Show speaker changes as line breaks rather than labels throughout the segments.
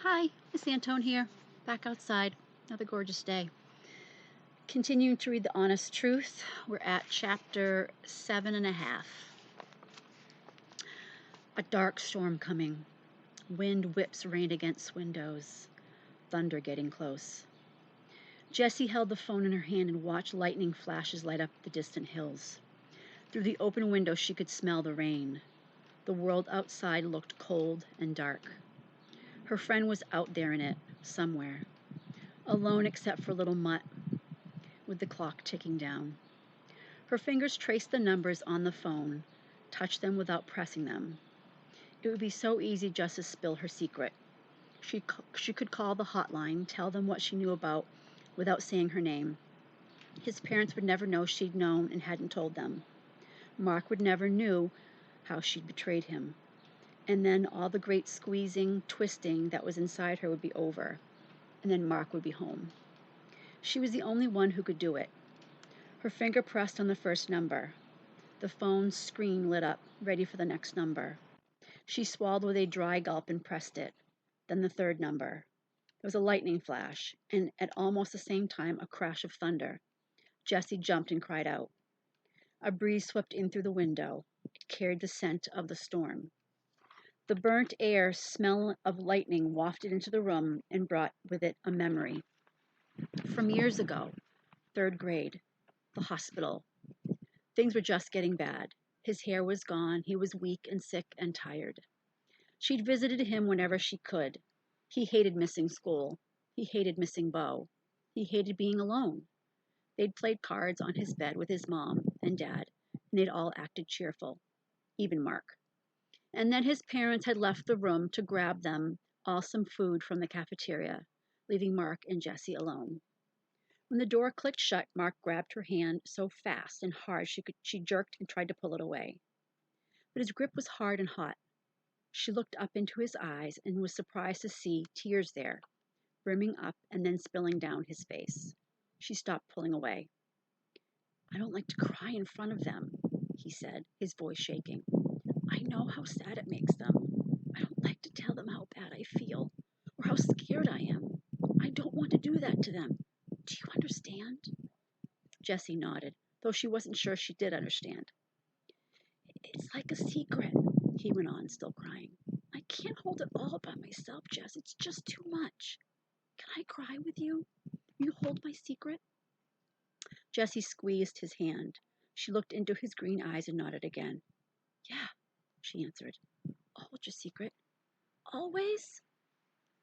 Hi, it's Antone here, back outside. Another gorgeous day. Continuing to read The Honest Truth. We're at chapter 7.5. A dark storm coming. Wind whips rain against windows. Thunder getting close. Jessie held the phone in her hand and watched lightning flashes light up the distant hills. Through the open window she could smell the rain. The world outside looked cold and dark. Her friend was out there in it, somewhere, alone except for little Mutt, with the clock ticking down. Her fingers traced the numbers on the phone, touched them without pressing them. It would be so easy just to spill her secret. She could call the hotline, tell them what she knew about without saying her name. His parents would never know she'd known and hadn't told them. Mark would never know how she'd betrayed him. And then all the great squeezing, twisting that was inside her would be over. And then Mark would be home. She was the only one who could do it. Her finger pressed on the first number. The phone's screen lit up, ready for the next number. She swallowed with a dry gulp and pressed it. Then the third number. There was a lightning flash, and at almost the same time a crash of thunder. Jessie jumped and cried out. A breeze swept in through the window. It carried the scent of the storm. The burnt air smell of lightning wafted into the room and brought with it a memory. From years ago, 3rd grade, the hospital. Things were just getting bad. His hair was gone. He was weak and sick and tired. She'd visited him whenever she could. He hated missing school. He hated missing Beau. He hated being alone. They'd played cards on his bed with his mom and dad, and they'd all acted cheerful, even Mark. And then his parents had left the room to grab them all some food from the cafeteria, leaving Mark and Jessie alone. When the door clicked shut, Mark grabbed her hand so fast and hard she jerked and tried to pull it away. But his grip was hard and hot. She looked up into his eyes and was surprised to see tears there, brimming up and then spilling down his face. She stopped pulling away. "I don't like to cry in front of them," he said, his voice shaking. "I know how sad it makes them. I don't like to tell them how bad I feel or how scared I am. I don't want to do that to them. Do you understand?" Jessie nodded, though she wasn't sure she did understand. "It's like a secret," he went on, still crying. "I can't hold it all by myself, Jess. It's just too much. Can I cry with you? Will you hold my secret?" Jessie squeezed his hand. She looked into his green eyes and nodded again. "Yeah," she answered. "I'll hold your secret. Always?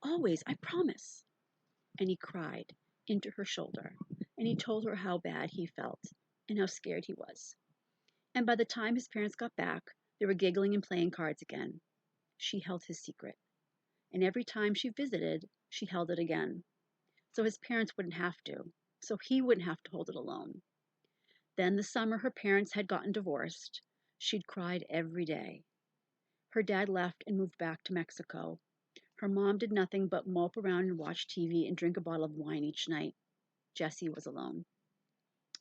Always, I promise." And he cried into her shoulder, and he told her how bad he felt and how scared he was. And by the time his parents got back, they were giggling and playing cards again. She held his secret. And every time she visited, she held it again. So his parents wouldn't have to. So he wouldn't have to hold it alone. Then the summer her parents had gotten divorced, she'd cried every day. Her dad left and moved back to Mexico. Her mom did nothing but mope around and watch TV and drink a bottle of wine each night. Jessie was alone.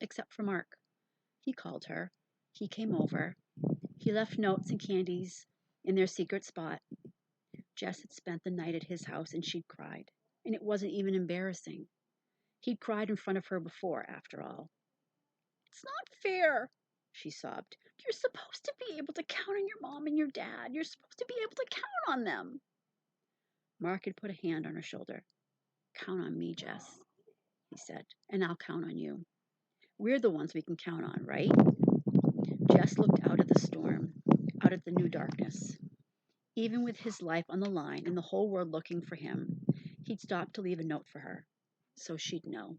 Except for Mark. He called her. He came over. He left notes and candies in their secret spot. Jess had spent the night at his house and she'd cried. And it wasn't even embarrassing. He'd cried in front of her before, after all. "It's not fair," she sobbed. "You're supposed to be able to count on your mom and your dad. You're supposed to be able to count on them." Mark had put a hand on her shoulder. "Count on me, Jess," he said, "and I'll count on you. We're the ones we can count on, right?" Jess looked out at the storm, out at the new darkness. Even with his life on the line and the whole world looking for him, he'd stopped to leave a note for her, so she'd know,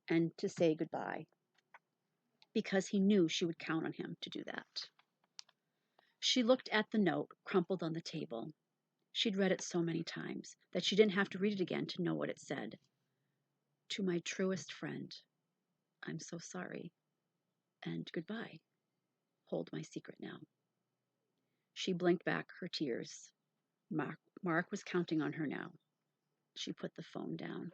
and to say goodbye, because he knew she would count on him to do that. She looked at the note crumpled on the table. She'd read it so many times that she didn't have to read it again to know what it said. "To my truest friend, I'm so sorry, and goodbye. Hold my secret now." She blinked back her tears. Mark was counting on her now. She put the phone down.